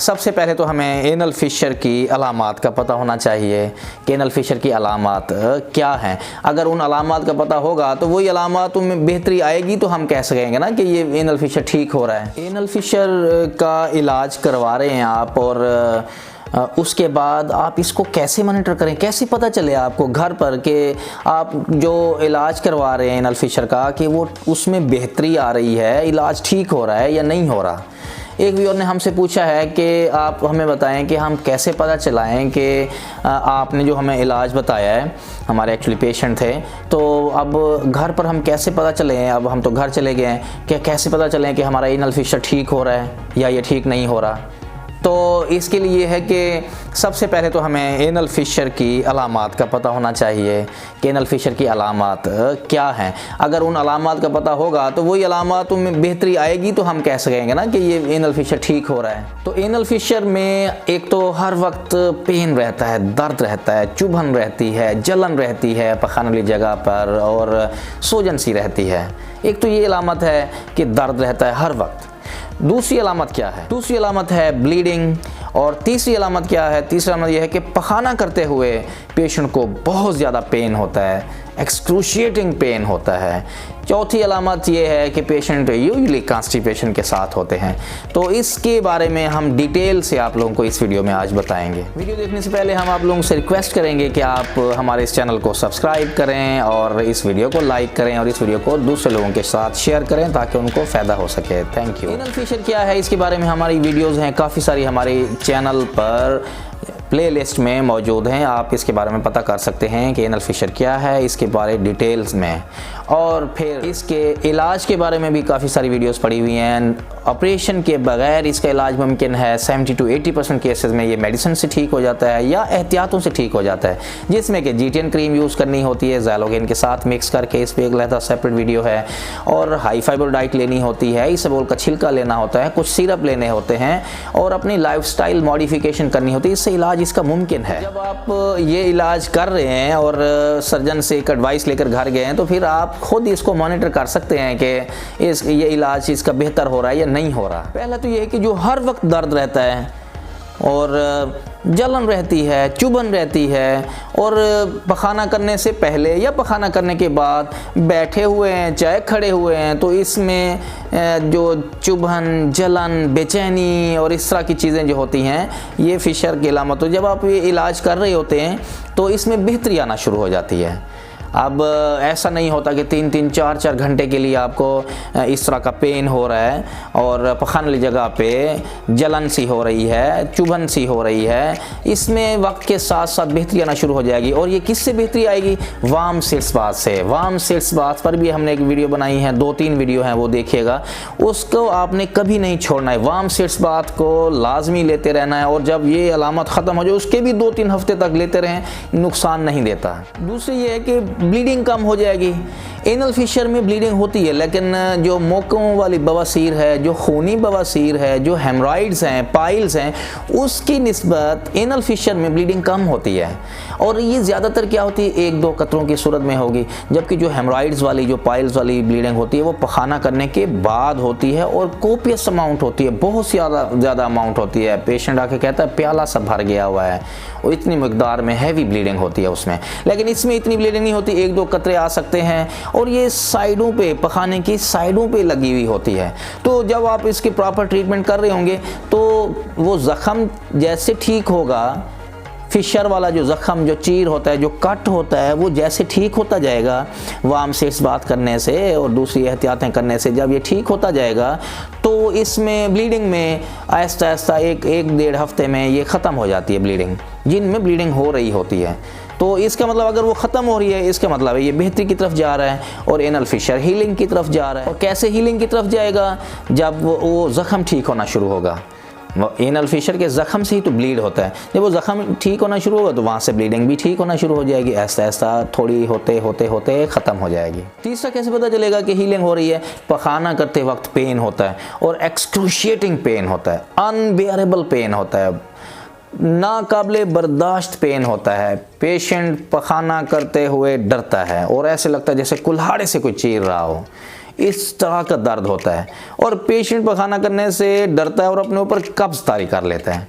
सबसे पहले तो हमें एनल फिशर की अलामात का पता होना चाहिए कि एनल फिशर की अलामात क्या हैं। अगर उन अलामात का पता होगा तो वही अलामात में बेहतरी आएगी तो हम कह सकेंगे ना कि ये एनल फिशर ठीक हो रहा है। एनल फिशर का इलाज करवा रहे हैं आप और उसके बाद आप इसको कैसे मॉनिटर करें, कैसे पता चले आपको घर पर कि आप जो इलाज करवा रहे हैं एनल फिशर का कि वो उसमें बेहतरी आ रही है, इलाज ठीक हो रहा है या नहीं हो रहा। एक व्यूअर ने हमसे पूछा है कि आप हमें बताएं कि हम कैसे पता चलाएं कि आपने जो हमें इलाज बताया है, हमारे एक्चुअली पेशेंट थे, तो अब घर पर हम कैसे पता चलें। अब हम तो घर चले गए हैं कि कैसे पता चलें कि हमारा एनल फिशर ठीक हो रहा है या ये ठीक नहीं हो रहा। तो इसके लिए है कि सबसे पहले तो हमें एनल फिशर की अलामात का पता होना चाहिए कि एनल फिशर की अलामात क्या हैं। अगर उन अलामात का पता होगा तो वही अलामात में बेहतरी आएगी तो हम कह सकेंगे ना कि ये एनल फिशर ठीक हो रहा है। तो एनल फिशर में एक तो हर वक्त पेन रहता है, दर्द रहता है, चुभन रहती है, जलन रहती है पखाने वाली जगह पर और सूजन सी रहती है। एक तो ये अलामत है कि दर्द रहता है हर वक्त। दूसरी अलामत क्या है? दूसरी अलामत है ब्लीडिंग। और तीसरी अलामत क्या है? तीसरी अलामत यह है कि पखाना करते हुए पेशेंट को बहुत ज़्यादा पेन होता है, एक्सक्रूशिएटिंग पेन होता है। चौथी अलामत ये है कि पेशेंट यूजुअली कॉन्स्टिपेशन के साथ होते हैं। तो इसके बारे में हम डिटेल से आप लोगों को इस वीडियो में आज बताएंगे। वीडियो देखने से पहले हम आप लोगों से रिक्वेस्ट करेंगे कि आप हमारे इस चैनल को सब्सक्राइब करें और इस वीडियो को लाइक करें और इस वीडियो को दूसरे लोगों के साथ शेयर करें ताकि उनको फ़ायदा हो सके। Thank you. एनल फिशर क्या है, इसके बारे में हमारी वीडियोज़ हैं काफ़ी सारी, हमारे चैनल पर प्लेलिस्ट में मौजूद हैं। आप इसके बारे में पता कर सकते हैं कि एनल फिशर क्या है, इसके बारे डिटेल्स में, और फिर इसके इलाज के बारे में भी काफ़ी सारी वीडियोस पड़ी हुई हैं। ऑपरेशन के बगैर इसका इलाज मुमकिन है। 70 to 80% केसेस में ये मेडिसिन से ठीक हो जाता है या एहतियातों से ठीक हो जाता है, जिसमें कि GTN क्रीम यूज़ करनी होती है ज़ैलोगेन के साथ मिक्स करके। इस पर एक अलग सेपरेट वीडियो है। और हाई फाइबर डाइट लेनी होती है, इसबगोल का छिलका लेना होता है, कुछ सिरप लेने होते हैं और अपनी लाइफस्टाइल मॉडिफिकेशन करनी होती है। इससे इलाज इसका मुमकिन है। जब आप ये इलाज कर रहे हैं और सर्जन से एक एडवाइस लेकर घर गए हैं तो फिर आप खुद इसको मॉनिटर कर सकते हैं कि ये इलाज इसका बेहतर हो रहा है या नहीं हो रहा। पहला तो ये है कि जो हर वक्त दर्द रहता है और जलन रहती है, चुभन रहती है और पखाना करने से पहले या पखाना करने के बाद बैठे हुए हैं चाहे खड़े हुए हैं, तो इसमें जो चुभन, जलन, बेचैनी और इस तरह की चीज़ें जो होती हैं ये फिशर की अलामत। तो जब आप ये इलाज कर रहे होते हैं तो इसमें बेहतरी आना शुरू हो जाती है। अब ऐसा नहीं होता कि 3-3, 4-4 घंटे के लिए आपको इस तरह का पेन हो रहा है और पखाने वाली जगह पे जलन सी हो रही है, चुभन सी हो रही है। इसमें वक्त के साथ साथ बेहतरी आना शुरू हो जाएगी। और ये किससे बेहतरी आएगी? वार्म सिट्स बाथ से। वार्म सिट्स बाथ पर भी हमने एक वीडियो बनाई है, 2-3 वीडियो हैं, वो देखिएगा। उसको आपने कभी नहीं छोड़ना है। वार्म सिट्स बाथ को लाजमी लेते रहना है और जब ये अलामत ख़त्म हो जाए उसके भी 2-3 हफ्ते तक लेते रहें, नुकसान नहीं देता। दूसरी ये है कि ब्लीडिंग कम हो जाएगी। एनल फिशर में ब्लीडिंग होती है, लेकिन जो मौकों वाली बवासीर है, जो खूनी बवासीर है, जो हेमराइड्स हैं, पाइल्स हैं, उसकी निस्बत एनल फिशर में ब्लीडिंग कम होती है। और ये ज़्यादातर क्या होती है? 1-2 कतरों की सूरत में होगी, जबकि जो हेमराइड्स वाली, जो पाइल्स वाली ब्लीडिंग होती है वो पखाना करने के बाद होती है और कोपियस अमाउंट होती है, बहुत ज़्यादा अमाउंट होती है। पेशेंट आके कहता है प्याला सा भर गया हुआ है और इतनी मकदार में हैवी ब्लीडिंग होती है उसमें। लेकिन इसमें इतनी ब्लीडिंग नहीं होती, 1-2 कतरे आ सकते हैं और ये साइडों पे, पखाने की साइडों पे लगी हुई होती है। तो जब आप इसकी प्रॉपर ट्रीटमेंट कर रहे होंगे तो वो ज़ख़म जैसे ठीक होगा, फिशर वाला जो ज़ख़म, जो चीर होता है, जो कट होता है, वो जैसे ठीक होता जाएगा वार्म सिट्स बात करने से और दूसरी एहतियातें करने से, जब ये ठीक होता जाएगा तो इसमें ब्लीडिंग में आहिस्ता आहिस्ता 1-1.5 हफ्ते में ये ख़त्म हो जाती है ब्लीडिंग, जिनमें ब्लीडिंग हो रही होती है। तो इसका मतलब अगर वो ख़त्म हो रही है, इसका मतलब है ये बेहतरी की तरफ जा रहा है और एनल फिशर हीलिंग की तरफ जा रहा है। और कैसे हीलिंग की तरफ जाएगा? जब वो ज़ख़म ठीक होना शुरू होगा। एनल फिशर के ज़ख़म से ही तो ब्लीड होता है। जब वो ज़ख़म ठीक होना शुरू होगा तो वहाँ से ब्लीडिंग भी ठीक होना शुरू हो जाएगी, ऐसा ऐसा थोड़ी होते होते ख़त्म हो जाएगी। तीसरा कैसे पता चलेगा कि हीलिंग हो रही है? पखाना करते वक्त पेन होता है और एक्सक्रूशिएटिंग पेन होता है, अनबेयरेबल पेन होता है, नाकाबिले बर्दाश्त पेन होता है। पेशेंट पखाना करते हुए डरता है और ऐसे लगता है जैसे कुल्हाड़े से कोई चीर रहा हो। इस तरह का दर्द होता है। और पेशेंट पखाना करने से डरता है और अपने ऊपर कब्ज़ तारी कर लेता है।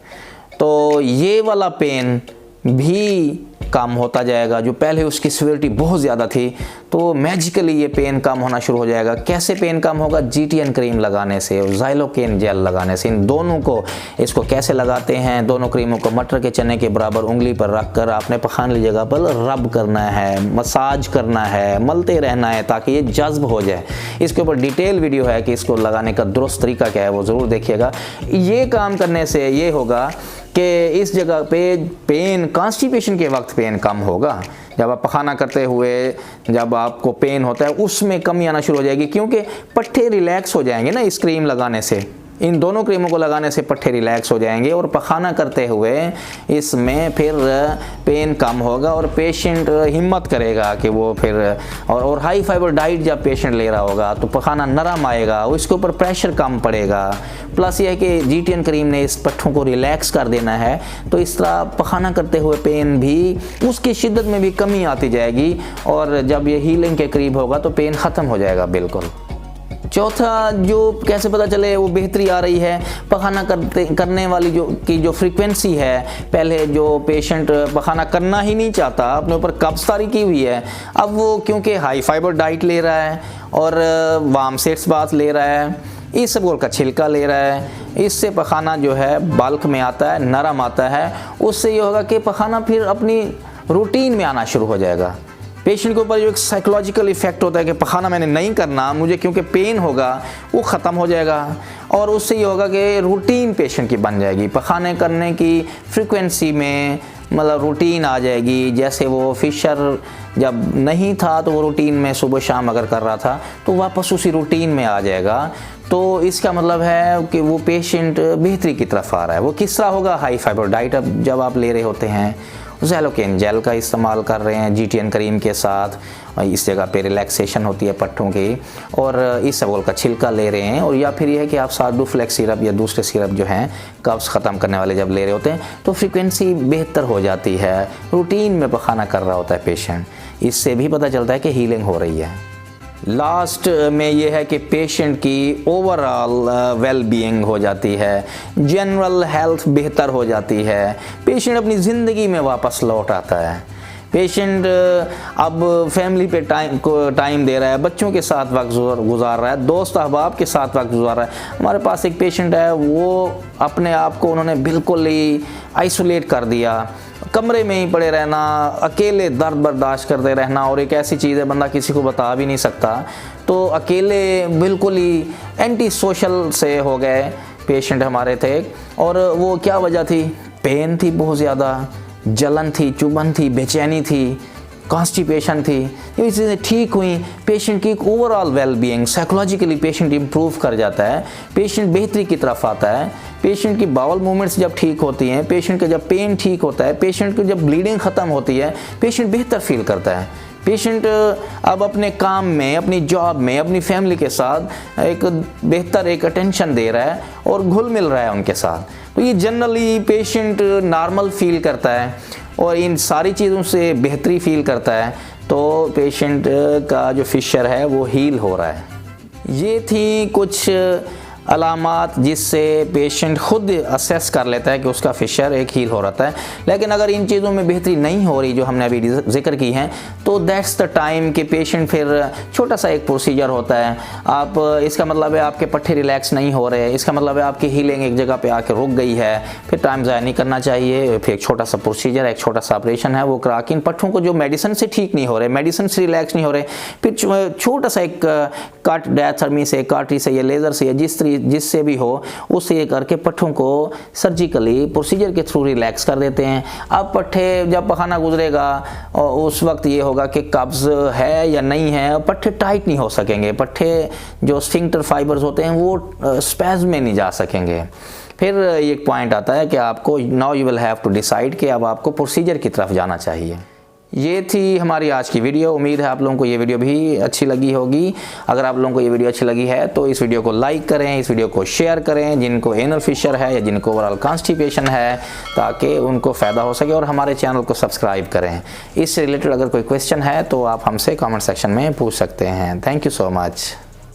तो ये वाला पेन भी कम होता जाएगा। जो पहले उसकी सिवियरिटी बहुत ज़्यादा थी, तो मैजिकली ये पेन कम होना शुरू हो जाएगा। कैसे पेन कम होगा? GTN क्रीम लगाने से और ज़ाइलोकेन जेल लगाने से। इन दोनों को, इसको कैसे लगाते हैं? दोनों क्रीमों को मटर के चने के बराबर उंगली पर रख कर आपने पखाने की जगह पर रब करना है, मसाज करना है, मलते रहना है ताकि ये जज्ब हो जाए। इसके ऊपर डिटेल वीडियो है कि इसको लगाने का दुरुस्त तरीका क्या है, वो ज़रूर देखिएगा। ये काम करने से ये होगा कि इस जगह पे पेन, कॉन्स्टिपेशन के वक्त पेन कम होगा। जब आप पखाना करते हुए जब आपको पेन होता है उसमें कमी आना शुरू हो जाएगी, क्योंकि पट्टे रिलैक्स हो जाएंगे ना इस क्रीम लगाने से। इन दोनों क्रीमों को लगाने से पट्टे रिलैक्स हो जाएंगे और पखाना करते हुए इसमें फिर पेन कम होगा और पेशेंट हिम्मत करेगा कि वो फिर और हाई फाइबर डाइट जब पेशेंट ले रहा होगा तो पखाना नरम आएगा, उसके ऊपर प्रेशर कम पड़ेगा। प्लस ये है कि GTN क्रीम ने इस पट्टों को रिलैक्स कर देना है, तो इस तरह पखाना करते हुए पेन भी, उसकी शिद्दत में भी कमी आती जाएगी और जब ये हीलिंग के करीब होगा तो पेन ख़त्म हो जाएगा बिल्कुल। चौथा, जो कैसे पता चले वो बेहतरी आ रही है? पखाना करने वाली जो फ्रीक्वेंसी है, पहले जो पेशेंट पखाना करना ही नहीं चाहता, अपने ऊपर कब्ज़ तारी की हुई है, अब वो क्योंकि हाई फाइबर डाइट ले रहा है और वार्म सेट्स बाथ ले रहा है, इसबगोल का छिलका ले रहा है, इससे पखाना जो है बल्क में आता है, नरम आता है। उससे ये होगा कि पखाना फिर अपनी रूटीन में आना शुरू हो जाएगा। पेशेंट के ऊपर जो एक साइकोलॉजिकल इफेक्ट होता है कि पखाना मैंने नहीं करना, मुझे क्योंकि पेन होगा, वो ख़त्म हो जाएगा और उससे ये होगा कि रूटीन पेशेंट की बन जाएगी। पखाने करने की फ्रीक्वेंसी में मतलब रूटीन आ जाएगी। जैसे वो फिशर जब नहीं था तो वो रूटीन में सुबह शाम अगर कर रहा था तो वापस उसी रूटीन में आ जाएगा। तो इसका मतलब है कि वो पेशेंट बेहतरी की तरफ आ रहा है। वो किस तरह होगा? हाई फाइबर डाइट अब जब आप ले रहे होते हैं, ज़ाइलोकेन जेल का इस्तेमाल कर रहे हैं GTN क्रीम के साथ, इस जगह पे रिलैक्सेशन होती है पट्टों की, और इसबगोल का छिलका ले रहे हैं, और या फिर यह है कि आप सार्डोफ्लेक्स सिरप या दूसरे सिरप जो हैं कब्ज़ ख़त्म करने वाले जब ले रहे होते हैं तो फ्रीक्वेंसी बेहतर हो जाती है। रूटीन में पखाना कर रहा होता है पेशेंट, इससे भी पता चलता है कि हीलिंग हो रही है। लास्ट में ये है कि पेशेंट की ओवरऑल वेल बीइंग हो जाती है, जनरल हेल्थ बेहतर हो जाती है, पेशेंट अपनी ज़िंदगी में वापस लौट आता है। पेशेंट अब फैमिली पे टाइम दे रहा है, बच्चों के साथ वक्त गुजार रहा है, दोस्त अहबाब के साथ वक्त गुजार रहा है। हमारे पास एक पेशेंट है, वो अपने आप को उन्होंने बिल्कुल ही आइसोलेट कर दिया, कमरे में ही पड़े रहना, अकेले दर्द बर्दाश्त करते रहना, और एक ऐसी चीज़ है बंदा किसी को बता भी नहीं सकता। तो अकेले बिल्कुल ही एंटी सोशल से हो गए पेशेंट हमारे थे। और वो क्या वजह थी? पेन थी, बहुत ज़्यादा जलन थी, चुभन थी, बेचैनी थी, कॉन्स्टिपेशन थी। ये चीज़ें ठीक हुई, पेशेंट की एक overall well being, psychologically patient improve कर जाता है, पेशेंट बेहतरी की तरफ आता है। पेशेंट की बाउल मूवमेंट्स जब ठीक होती हैं, पेशेंट का जब पेन ठीक होता है, पेशेंट की जब ब्लीडिंग ख़त्म होती है, पेशेंट बेहतर फील करता है। पेशेंट अब अपने काम में, अपनी जॉब में, अपनी फैमिली के साथ एक बेहतर एक अटेंशन दे रहा है और घुल मिल रहा है उनके साथ। तो ये जनरली पेशेंट नॉर्मल फील करता है और इन सारी चीज़ों से बेहतरी फील करता है, तो पेशेंट का जो फिशर है वो हील हो रहा है। ये थी कुछ अलामात जिससे पेशेंट खुद असेस कर लेता है कि उसका फिशर एक हील हो रहा है। लेकिन अगर इन चीज़ों में बेहतरी नहीं हो रही जो हमने अभी जिक्र की हैं, तो दैट्स द टाइम कि पेशेंट फिर छोटा सा एक प्रोसीजर होता है। आप इसका मतलब है आपके पट्टे रिलैक्स नहीं हो रहे, इसका मतलब है आपकी हीलिंग एक जगह पे आके रुक गई है, फिर टाइम ज़ाया नहीं करना चाहिए। फिर एक छोटा सा प्रोसीजर, एक छोटा सा ऑपरेशन है, वो करा के इन पट्टों को जो मेडिसिन से ठीक नहीं हो रहे, मेडिसिन से रिलैक्स नहीं हो रहे, फिर छोटा सा एक कट डायथर्मी से, काटरी से या लेज़र से या जिससे भी हो, उससे ये करके पट्टों को सर्जिकली प्रोसीजर के थ्रू रिलैक्स कर देते हैं। अब पट्टे जब पखाना गुजरेगा और उस वक्त ये होगा कि कब्ज़ है या नहीं है, पट्टे टाइट नहीं हो सकेंगे, पट्टे जो स्फिंक्टर फाइबर्स होते हैं वो स्पैज़म में नहीं जा सकेंगे। फिर एक पॉइंट आता है कि आपको now you will have to decide कि अब आपको प्रोसीजर की तरफ जाना चाहिए। ये थी हमारी आज की वीडियो। उम्मीद है आप लोगों को ये वीडियो भी अच्छी लगी होगी। अगर आप लोगों को ये वीडियो अच्छी लगी है तो इस वीडियो को लाइक करें, इस वीडियो को शेयर करें जिनको एनल फिशर है या जिनको ओवरऑल कॉन्स्टिपेशन है, ताकि उनको फ़ायदा हो सके, और हमारे चैनल को सब्सक्राइब करें। इससे रिलेटेड अगर कोई क्वेश्चन है तो आप हमसे कमेंट सेक्शन में पूछ सकते हैं। Thank you so much.